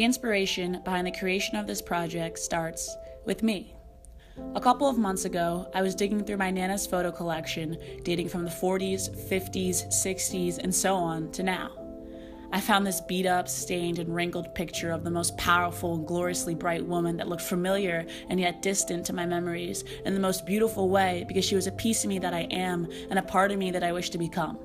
The inspiration behind the creation of this project starts with me. A couple of months ago, I was digging through my Nana's photo collection, dating from the 40s, 50s, 60s, and so on to now. I found this beat-up, stained, and wrinkled picture of the most powerful and gloriously bright woman that looked familiar and yet distant to my memories in the most beautiful way because she was a piece of me that I am and a part of me that I wish to become.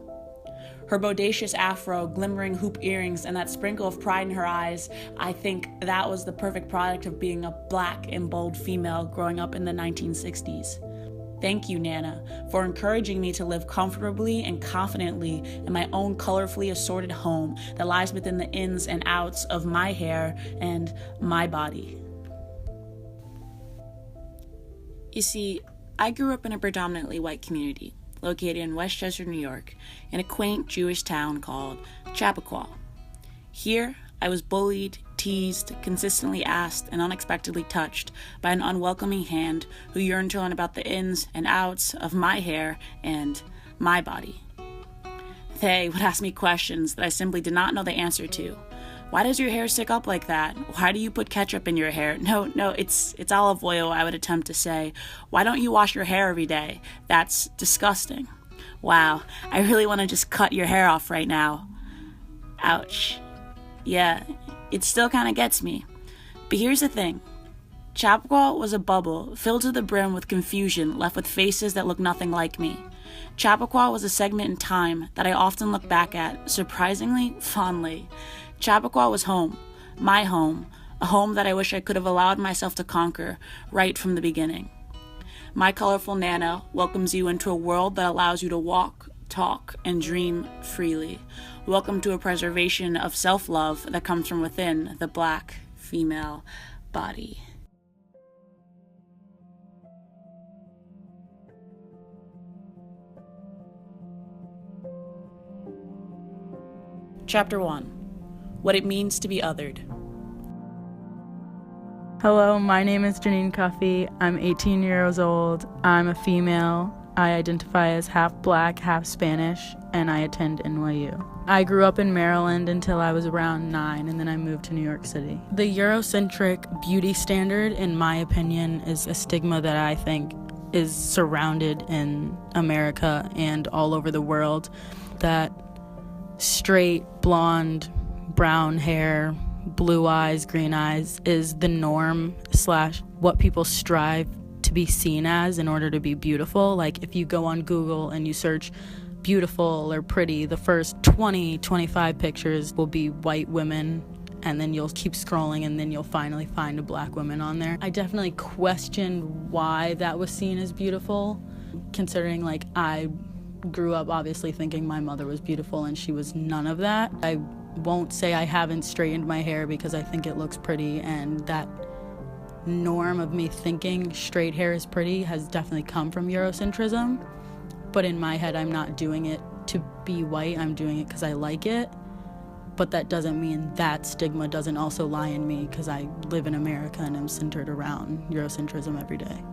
Her bodacious afro, glimmering hoop earrings, and that sprinkle of pride in her eyes, I think that was the perfect product of being a black and bold female growing up in the 1960s. Thank you, Nana, for encouraging me to live comfortably and confidently in my own colorfully assorted home that lies within the ins and outs of my hair and my body. You see, I grew up in a predominantly white community, located in Westchester, New York, in a quaint Jewish town called Chappaqua. Here, I was bullied, teased, consistently asked, and unexpectedly touched by an unwelcoming hand who yearned to learn about the ins and outs of my hair and my body. They would ask me questions that I simply did not know the answer to. Why does your hair stick up like that? Why do you put ketchup in your hair? No, it's olive oil, I would attempt to say. Why don't you wash your hair every day? That's disgusting. Wow, I really want to just cut your hair off right now. Ouch. Yeah, it still kind of gets me. But here's the thing. Chappaqua was a bubble filled to the brim with confusion, left with faces that look nothing like me. Chappaqua was a segment in time that I often look back at, surprisingly fondly. Chappaqua was home, my home, a home that I wish I could have allowed myself to conquer right from the beginning. My colorful Nana welcomes you into a world that allows you to walk, talk, and dream freely. Welcome to a preservation of self-love that comes from within the black female body. Chapter 1. What it means to be othered. Hello, my name is Janine Cuffy. I'm 18 years old. I'm a female. I identify as half black, half Spanish, and I attend NYU. I grew up in Maryland until I was around 9, and then I moved to New York City. The Eurocentric beauty standard, in my opinion, is a stigma that I think is surrounded in America and all over the world, that straight, blonde, brown hair, blue eyes, green eyes is the norm / what people strive to be seen as in order to be beautiful. Like if you go on Google and you search beautiful or pretty, the first 25 pictures will be white women, and then you'll keep scrolling and then you'll finally find a black woman on there. I definitely questioned why that was seen as beautiful, considering like I grew up obviously thinking my mother was beautiful and she was none of that. I won't say I haven't straightened my hair because I think it looks pretty, and that norm of me thinking straight hair is pretty has definitely come from Eurocentrism. But in my head, I'm not doing it to be white, I'm doing it because I like it. But that doesn't mean that stigma doesn't also lie in me, because I live in America and I'm centered around Eurocentrism every day.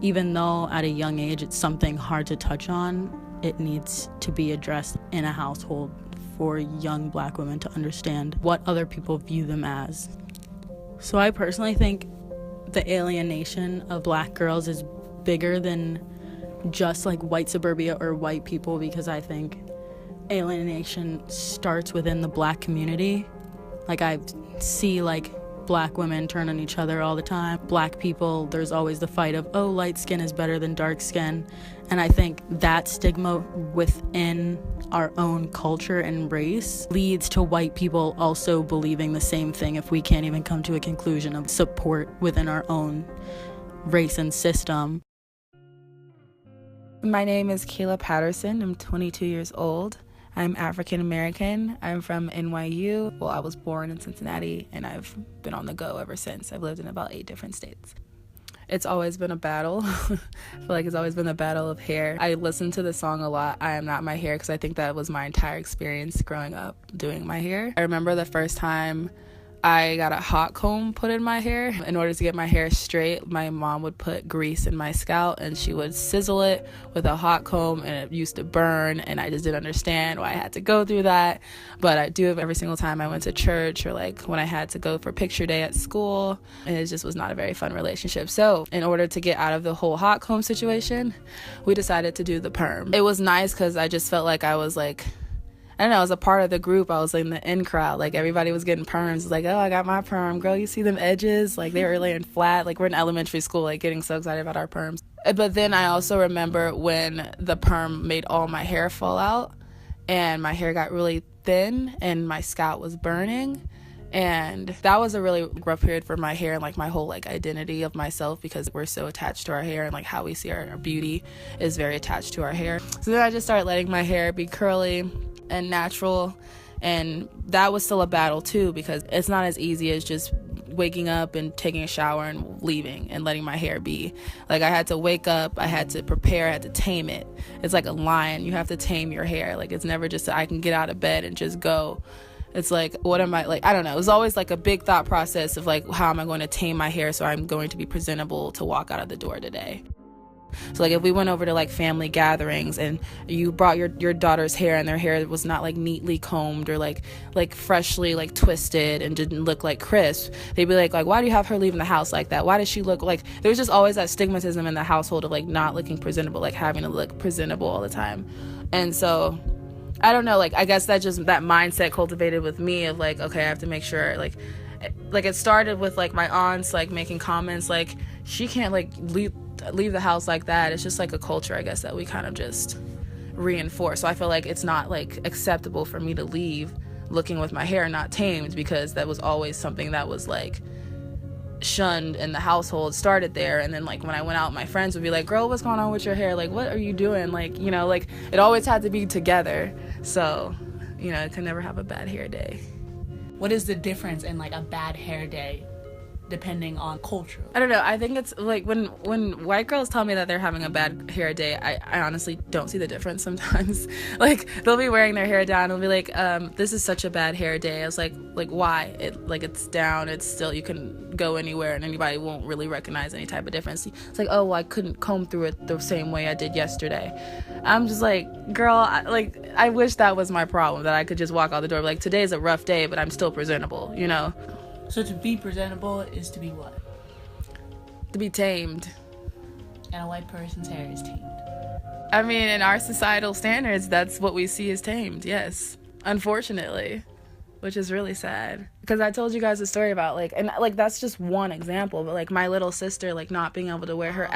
Even though at a young age it's something hard to touch on, it needs to be addressed in a household for young black women to understand what other people view them as. So I personally think the alienation of black girls is bigger than just like white suburbia or white people, because I think alienation starts within the black community. Like I see like black women turn on each other all the time. Black people, there's always the fight of, oh, light skin is better than dark skin. And I think that stigma within our own culture and race leads to white people also believing the same thing if we can't even come to a conclusion of support within our own race and system. My name is Kayla Patterson. I'm 22 years old. I'm African American. I'm from NYU. Well, I was born in Cincinnati, and I've been on the go ever since. I've lived in about 8 different states. It's always been a battle. I feel like it's always been a battle of hair. I listen to the song a lot, I Am Not My Hair, because I think that was my entire experience growing up doing my hair. I remember the first time I got a hot comb put in my hair. In order to get my hair straight, my mom would put grease in my scalp and she would sizzle it with a hot comb, and it used to burn, and I just didn't understand why I had to go through that. But I do it every single time I went to church, or like when I had to go for picture day at school, and it just was not a very fun relationship. So in order to get out of the whole hot comb situation, we decided to do the perm. It was nice because I just felt like I was like, I don't know, as a part of the group, I was like in the in crowd. Like, everybody was getting perms. Like, oh, I got my perm. Girl, you see them edges? Like, they were laying flat. Like, we're in elementary school, like, getting so excited about our perms. But then I also remember when the perm made all my hair fall out, and my hair got really thin, and my scalp was burning. And that was a really rough period for my hair and, like, my whole, like, identity of myself, because we're so attached to our hair, and, like, how we see our beauty is very attached to our hair. So then I just started letting my hair be curly and natural, and that was still a battle too, because it's not as easy as just waking up and taking a shower and leaving and letting my hair be. Like, I had to wake up, I had to prepare, I had to tame it. It's like a lion, you have to tame your hair. Like, it's never just I can get out of bed and just go. It's like, what am I, like, I don't know. It was always like a big thought process of like, how am I going to tame my hair so I'm going to be presentable to walk out of the door today. So, like, if we went over to, like, family gatherings and you brought your daughter's hair and their hair was not, like, neatly combed or, like freshly, like, twisted and didn't look, like, crisp, they'd be like, why do you have her leaving the house like that? Why does she look like... There's just always that stigmatism in the household of, like, not looking presentable, like, having to look presentable all the time. And so, I don't know, like, I guess that mindset cultivated with me of, like, okay, I have to make sure, like, it started with, like, my aunts, like, making comments, like, she can't, like, leave the house like that. It's just like a culture, I guess, that we kind of just reinforce. So I feel like it's not, like, acceptable for me to leave looking with my hair not tamed, because that was always something that was, like, shunned in the household. Started there, and then, like, when I went out, my friends would be like, girl, what's going on with your hair? Like, what are you doing? Like, you know, like, it always had to be together. So, you know, it could never have a bad hair day. What is the difference in, like, a bad hair day depending on culture? I don't know. I think it's like when white girls tell me that they're having a bad hair day, I honestly don't see the difference sometimes. Like, they'll be wearing their hair down and they'll be like, this is such a bad hair day. I was like why? It's down, it's still, you can go anywhere and anybody won't really recognize any type of difference. It's like, oh, well, I couldn't comb through it the same way I did yesterday. I'm just like, girl, I wish that was my problem, that I could just walk out the door like, today's a rough day, but I'm still presentable, you know? So to be presentable is to be what? To be tamed. And a white person's hair is tamed. I mean, in our societal standards, that's what we see as tamed, yes. Unfortunately. Which is really sad. Because I told you guys a story about, like, and, like, that's just one example, but, like, my little sister, like, not being able to wear her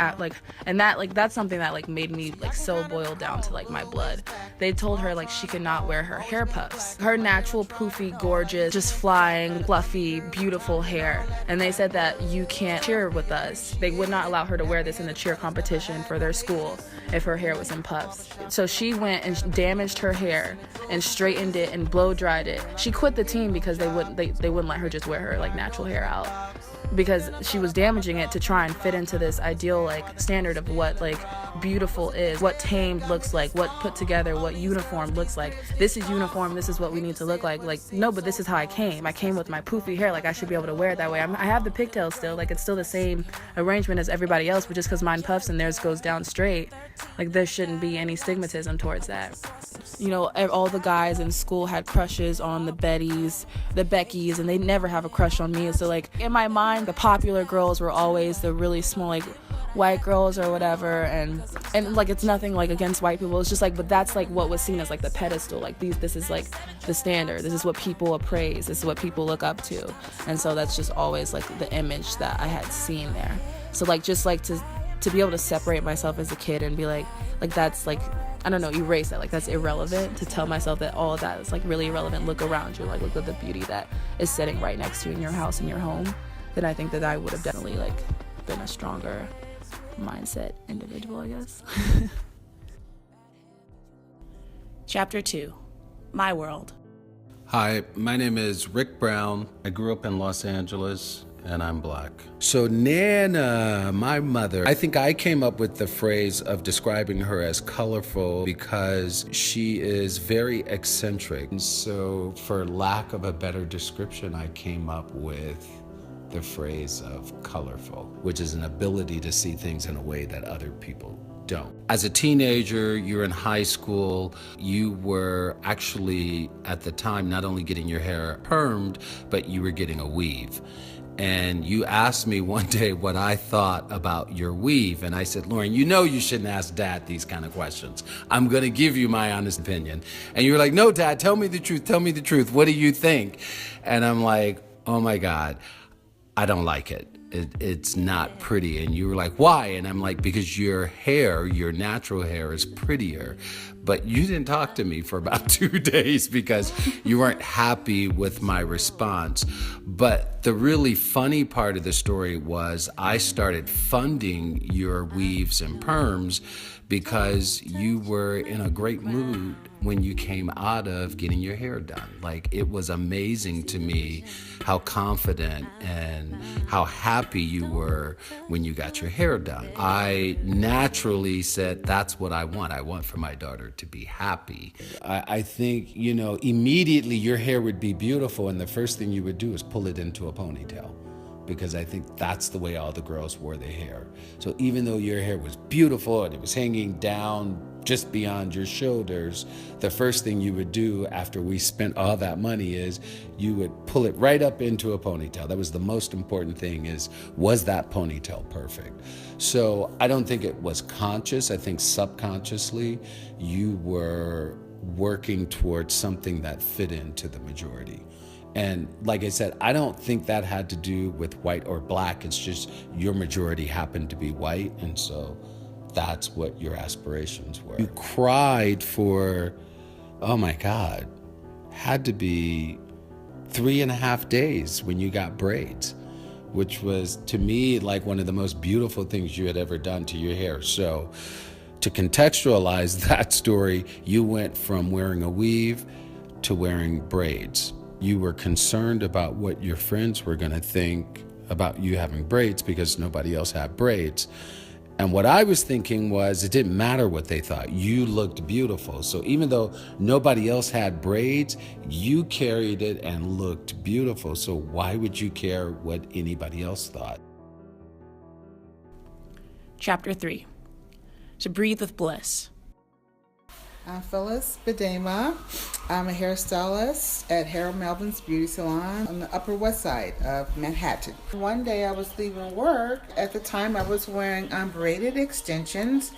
and that, like, that's something that, like, made me, like, so boiled down to, like, my blood. They told her, like, she could not wear her hair puffs. Her natural, poofy, gorgeous, just flying, fluffy, beautiful hair. And they said that you can't cheer with us. They would not allow her to wear this in the cheer competition for their school if her hair was in puffs. So she went and damaged her hair and straightened it and blow dried it. She quit the team because they wouldn't let her just wear her, like, natural hair out, because she was damaging it to try and fit into this ideal, like, standard of what, like, beautiful is, what tamed looks like, what put together, what uniform looks like. This is uniform, this is what we need to look like. Like, no, but this is how I came with my poofy hair, like, I should be able to wear it that way. I have the pigtails still, like, it's still the same arrangement as everybody else, but just because mine puffs and theirs goes down straight, like, there shouldn't be any stigmatism towards that. You know, all the guys in school had crushes on the Bettys, the Beckys, and they never have a crush on me. So, like, in my mind, the popular girls were always the really small, like, white girls or whatever, and like, it's nothing, like, against white people. It's just like, but that's, like, what was seen as, like, the pedestal. Like, this is, like, the standard. This is what people appraise. This is what people look up to. And so that's just always, like, the image that I had seen there. So, like, just, like, to be able to separate myself as a kid and be like that's, like, I don't know, erase that, like, that's irrelevant, to tell myself that all of that is, like, really irrelevant. Look around you, like, look at the beauty that is sitting right next to you in your house, in your home. Then I think that I would have definitely, like, been a stronger mindset individual, I guess. Chapter 2, My World. Hi, my name is Rick Brown. I grew up in Los Angeles, and I'm black. So Nana, my mother, I think I came up with the phrase of describing her as colorful because she is very eccentric. And so for lack of a better description, I came up with the phrase of colorful, which is an ability to see things in a way that other people don't. As a teenager, you're in high school, you were actually at the time not only getting your hair permed, but you were getting a weave. And you asked me one day what I thought about your weave. And I said, Lauren, you know you shouldn't ask Dad these kind of questions. I'm going to give you my honest opinion. And you were like, no, Dad, tell me the truth. Tell me the truth. What do you think? And I'm like, oh my God, I don't like it. It's not pretty. And you were like, why? And I'm like, because your hair, your natural hair is prettier. But you didn't talk to me for about 2 days because you weren't happy with my response. But the really funny part of the story was I started funding your weaves and perms because you were in a great mood when you came out of getting your hair done. Like, it was amazing to me how confident and how happy you were when you got your hair done. I naturally said, that's what I want. I want for my daughter to be happy. I think, immediately your hair would be beautiful, and the first thing you would do is pull it into a ponytail, because I think that's the way all the girls wore their hair. So even though your hair was beautiful and it was hanging down just beyond your shoulders, the first thing you would do after we spent all that money is you would pull it right up into a ponytail. That was the most important thing, was that ponytail perfect? So I don't think it was conscious. I think subconsciously you were working towards something that fit into the majority. And like I said, I don't think that had to do with white or black. It's just your majority happened to be white, and so that's what your aspirations were. You cried for, oh my God, had to be 3.5 days when you got braids, which was, to me, like one of the most beautiful things you had ever done to your hair. So to contextualize that story, you went from wearing a weave to wearing braids. You were concerned about what your friends were going to think about you having braids because nobody else had braids. And what I was thinking was, it didn't matter what they thought. You looked beautiful. So even though nobody else had braids, you carried it and looked beautiful. So why would you care what anybody else thought? Chapter 3. To breathe with bliss. I'm Phyllis Bedema. I'm a hairstylist at Harold Melvin's Beauty Salon on the Upper West Side of Manhattan. One day I was leaving work. At the time I was wearing unbraided extensions,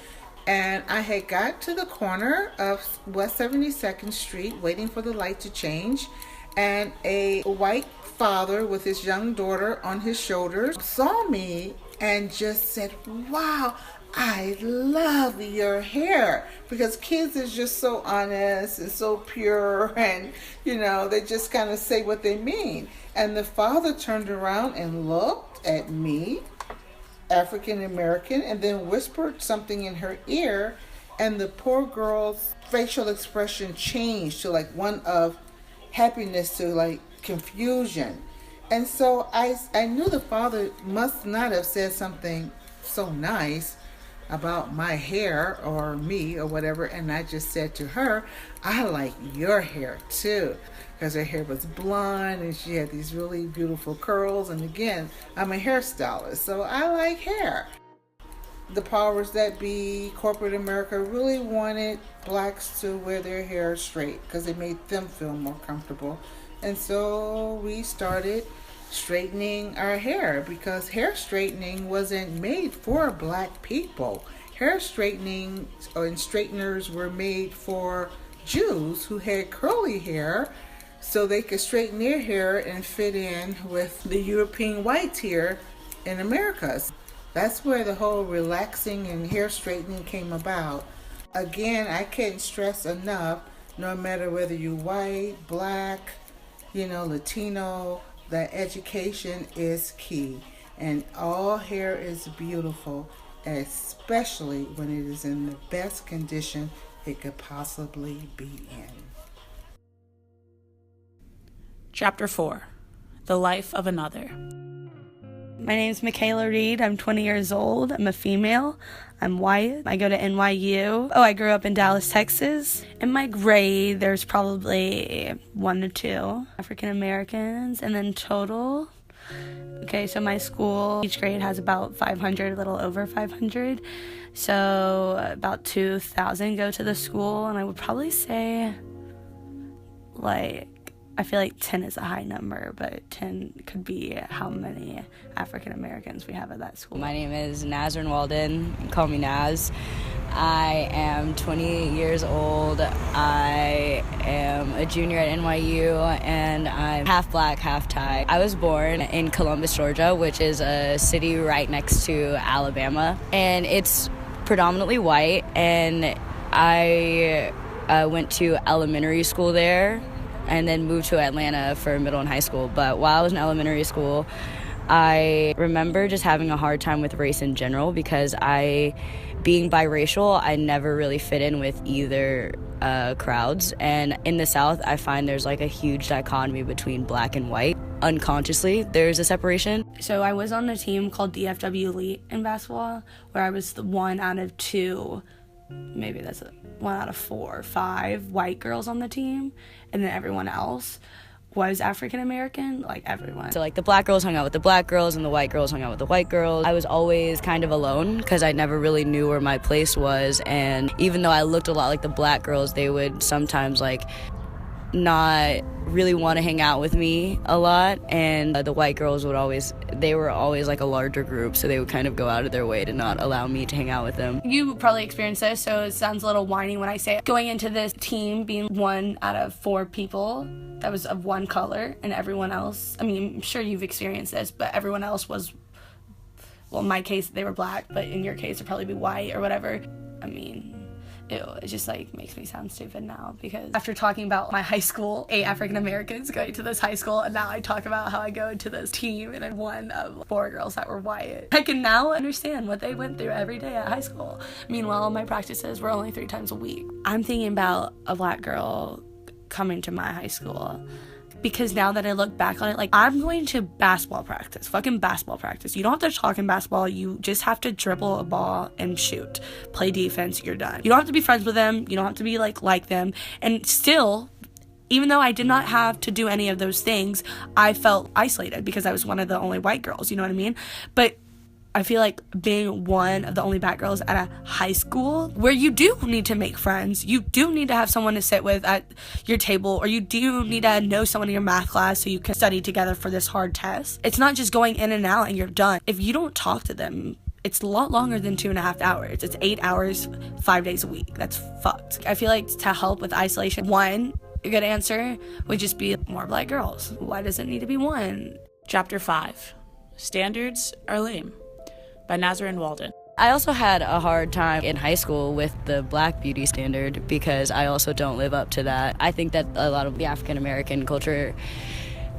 and I had got to the corner of West 72nd Street waiting for the light to change, and a white father with his young daughter on his shoulders saw me and just said, wow, I love your hair, because kids is just so honest and so pure, and they just kind of say what they mean. And the father turned around and looked at me, African American, and then whispered something in her ear, and the poor girl's facial expression changed to like one of happiness to like confusion. And so I knew the father must not have said something so nice about my hair or me or whatever, and I just said to her, I like your hair too, because her hair was blonde and she had these really beautiful curls, and again, I'm a hairstylist, so I like hair. The powers that be, corporate America, really wanted blacks to wear their hair straight because it made them feel more comfortable, and so we started straightening our hair, because hair straightening wasn't made for black people. Hair straightening and straighteners were made for Jews who had curly hair so they could straighten their hair and fit in with the European whites here in America. That's where the whole relaxing and hair straightening came about. Again, I can't stress enough, no matter whether you're white, black, Latino, that education is key, and all hair is beautiful, especially when it is in the best condition it could possibly be in. Chapter 4. The Life of Another. My name's Michaela Reed. I'm 20 years old. I'm a female. I'm white. I go to NYU. I grew up in Dallas, Texas. In my grade, there's probably 1 to 2 African Americans, and then total. Okay, so my school, each grade has about 500, a little over 500. So about 2,000 go to the school, and I would probably say, I feel like 10 is a high number, but 10 could be how many African Americans we have at that school. My name is Nazrin Walden. Call me Naz. I am 28 years old. I am a junior at NYU, and I'm half black, half Thai. I was born in Columbus, Georgia, which is a city right next to Alabama, and it's predominantly white, and I went to elementary school there and then moved to Atlanta for middle and high school. But while I was in elementary school, I remember just having a hard time with race in general because being biracial, I never really fit in with either crowds. And in the South, I find there's a huge dichotomy between black and white. Unconsciously, there's a separation. So I was on a team called DFW Elite in basketball, where I was the 1 out of 2, maybe that's 1 out of 4 or 5 white girls on the team, and then everyone else was African American, everyone. So the black girls hung out with the black girls and the white girls hung out with the white girls. I was always kind of alone because I never really knew where my place was, and even though I looked a lot like the black girls, they would sometimes not really want to hang out with me a lot, and the white girls were always a larger group, so they would kind of go out of their way to not allow me to hang out with them. You probably experienced this, so it sounds a little whiny when I say it. Going into this team being 1 out of 4 people that was of one color, and everyone else, I'm sure you've experienced this, but everyone else was, in my case they were black, but in your case it'd probably be white or whatever. It just makes me sound stupid now, because after talking about my high school, 8 African Americans going to this high school, and now I talk about how I go to this team and I'm 1 of 4 girls that were white. I can now understand what they went through every day at high school. Meanwhile, my practices were only 3 times a week. I'm thinking about a black girl coming to my high school, because now that I look back on it, I'm going to fucking basketball practice. You don't have to talk in basketball. You just have to dribble a ball and shoot. Play defense, you're done. You don't have to be friends with them. You don't have to be like them. And still, even though I did not have to do any of those things, I felt isolated because I was one of the only white girls, you know what I mean? But I feel like being one of the only black girls at a high school where you do need to make friends, you do need to have someone to sit with at your table, or you do need to know someone in your math class so you can study together for this hard test. It's not just going in and out and you're done. If you don't talk to them, it's a lot longer than 2.5 hours. It's 8 hours, 5 days a week. That's fucked. I feel like to help with isolation, 1, a good answer would just be more black girls. Why does it need to be 1? Chapter 5. Standards are lame. By Nazrin Walden. I also had a hard time in high school with the black beauty standard because I also don't live up to that. I think that a lot of the African American culture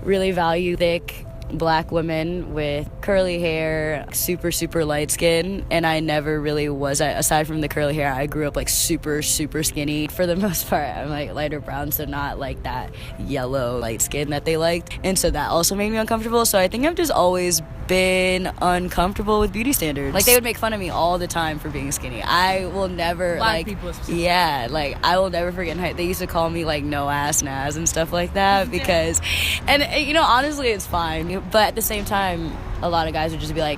really value thick black women with curly hair, super light skin, and I never really was. Aside from the curly hair, I grew up super skinny. For the most part, I'm lighter brown, so not that yellow light skin that they liked, and so that also made me uncomfortable. So I think I've just always been uncomfortable with beauty standards. They would make fun of me all the time for being skinny. I will never black people specifically. Yeah, I will never forget. They used to call me no ass Naz and stuff like that because, and honestly, it's fine. But at the same time, a lot of guys would just be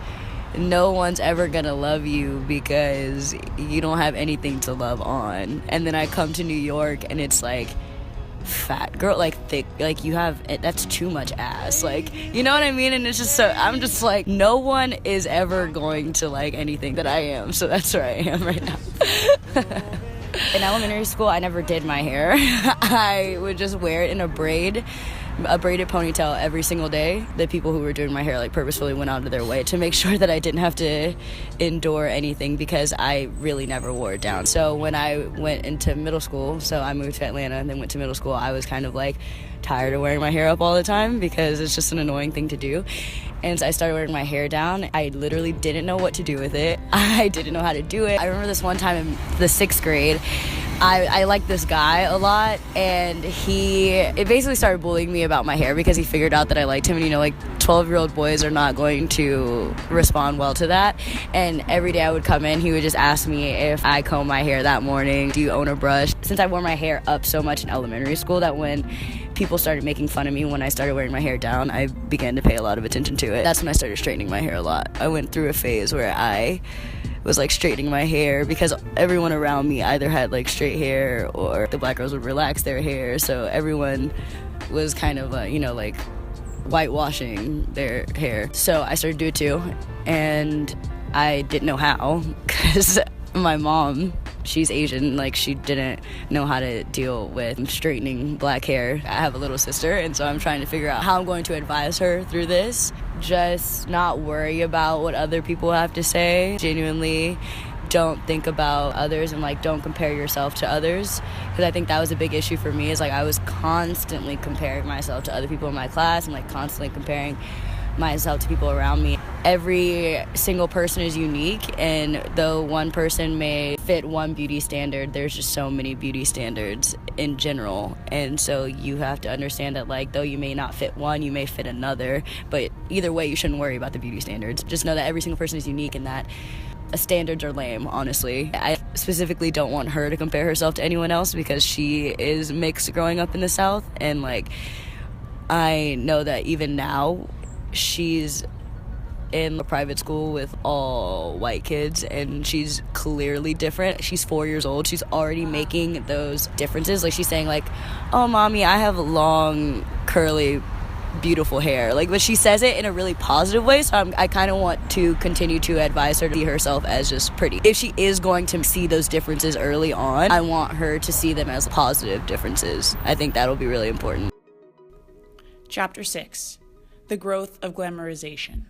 no one's ever gonna love you because you don't have anything to love on. And then I come to New York and it's fat girl, thick, you have it, that's too much ass, you know what I mean? And it's just so, I'm just no one is ever going to like anything that I am, so that's where I am right now. In elementary school, I never did my hair. I would just wear it in a braided ponytail every single day. The people who were doing my hair purposefully went out of their way to make sure that I didn't have to endure anything because I really never wore it down. So when I went into middle school, so I moved to Atlanta and then went to middle school, I was kind of tired of wearing my hair up all the time because it's just an annoying thing to do. And so I started wearing my hair down. I literally didn't know what to do with it. I didn't know how to do it. I remember this one time in the 6th grade, I liked this guy a lot, and it basically started bullying me about my hair because he figured out that I liked him, and 12-year-old boys are not going to respond well to that. And every day I would come in, he would just ask me if I comb my hair that morning, do you own a brush? Since I wore my hair up so much in elementary school that when people started making fun of me when I started wearing my hair down, I began to pay a lot of attention to it. That's when I started straightening my hair a lot. I went through a phase where I was straightening my hair because everyone around me either had straight hair or the black girls would relax their hair, so everyone was kind of whitewashing their hair. So I started to do it too, and I didn't know how because my mom, she's Asian, she didn't know how to deal with straightening black hair. I have a little sister, and so I'm trying to figure out how I'm going to advise her through this. Just not worry about what other people have to say. Genuinely don't think about others and don't compare yourself to others, because I think that was a big issue for me. Is I was constantly comparing myself to other people in my class and constantly comparing myself to people around me. Every single person is unique, and though one person may fit one beauty standard, there's just so many beauty standards in general, and so you have to understand that though you may not fit one, you may fit another, but either way you shouldn't worry about the beauty standards. Just know that every single person is unique and that standards are lame, honestly. I specifically don't want her to compare herself to anyone else because she is mixed growing up in the South, and I know that even now she's in a private school with all white kids, and she's clearly different. She's 4 years old. She's already making those differences. She's saying oh, mommy, I have long, curly, beautiful hair. But she says it in a really positive way, so I kind of want to continue to advise her to see herself as just pretty. If she is going to see those differences early on, I want her to see them as positive differences. I think that'll be really important. Chapter 6. The Growth of Glamorization.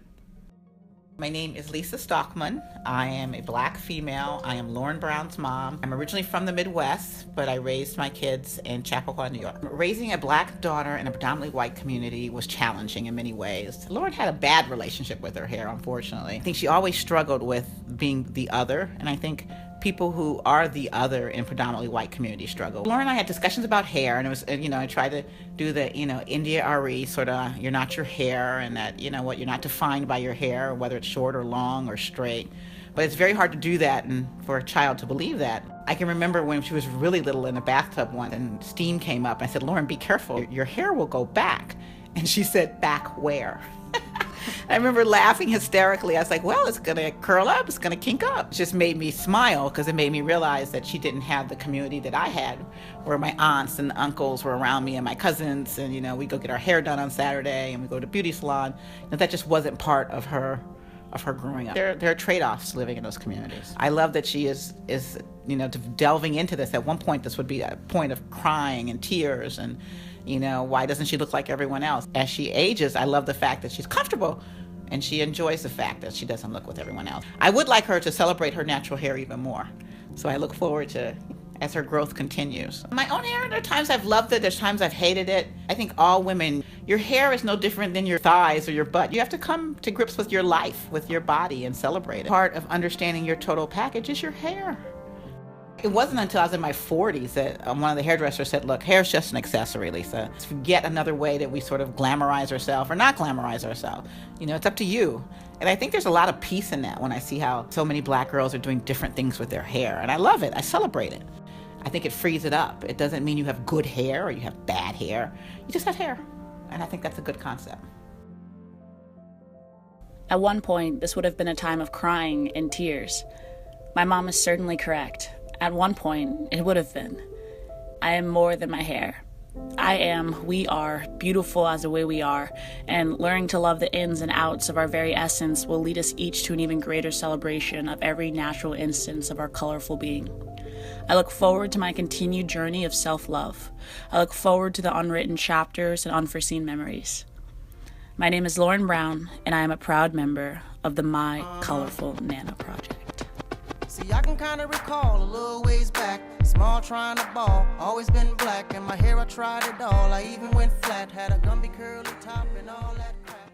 My name is Lisa Stockman. I am a black female. I am Lauren Brown's mom. I'm originally from the Midwest, but I raised my kids in Chappaqua, New York. Raising a black daughter in a predominantly white community was challenging in many ways. Lauren had a bad relationship with her hair, unfortunately. I think she always struggled with being the other, and I think people who are the other in predominantly white communities struggle. Lauren and I had discussions about hair, and it was, I tried to do the, India Arie sort of, you're not your hair, and that, you're not defined by your hair, whether it's short or long or straight. But it's very hard to do that and for a child to believe that. I can remember when she was really little in a bathtub once and steam came up. I said, Lauren, be careful, your hair will go back. And she said, back where? I remember laughing hysterically. I was like, well, it's going to curl up. It's going to kink up. It just made me smile because it made me realize that she didn't have the community that I had, where my aunts and uncles were around me and my cousins. And, we go get our hair done on Saturday and we go to beauty salon. And that just wasn't part of her growing up. There are trade-offs living in those communities. I love that she is delving into this. At one point, this would be a point of crying and tears and, why doesn't she look like everyone else? As she ages, I love the fact that she's comfortable and she enjoys the fact that she doesn't look with everyone else. I would like her to celebrate her natural hair even more. So I look forward to, as her growth continues. My own hair, there are times I've loved it, there's times I've hated it. I think all women, your hair is no different than your thighs or your butt. You have to come to grips with your life, with your body, and celebrate it. Part of understanding your total package is your hair. It wasn't until I was in my 40s that one of the hairdressers said, look, hair's just an accessory, Lisa. It's yet another way that we sort of glamorize ourselves or not glamorize ourselves. It's up to you. And I think there's a lot of peace in that when I see how so many black girls are doing different things with their hair. And I love it. I celebrate it. I think it frees it up. It doesn't mean you have good hair or you have bad hair. You just have hair. And I think that's a good concept. At one point, this would have been a time of crying and tears. My mom is certainly correct. At one point, it would have been. I am more than my hair. We are beautiful as the way we are, and learning to love the ins and outs of our very essence will lead us each to an even greater celebration of every natural instance of our colorful being. I look forward to my continued journey of self-love. I look forward to the unwritten chapters and unforeseen memories. My name is Lauren Brown, and I am a proud member of the My Colorful Nana Project. See, I can kind of recall a little ways back, small trying to ball, always been black, and my hair I tried it all. I even went flat, had a Gumby curly top and all that crap.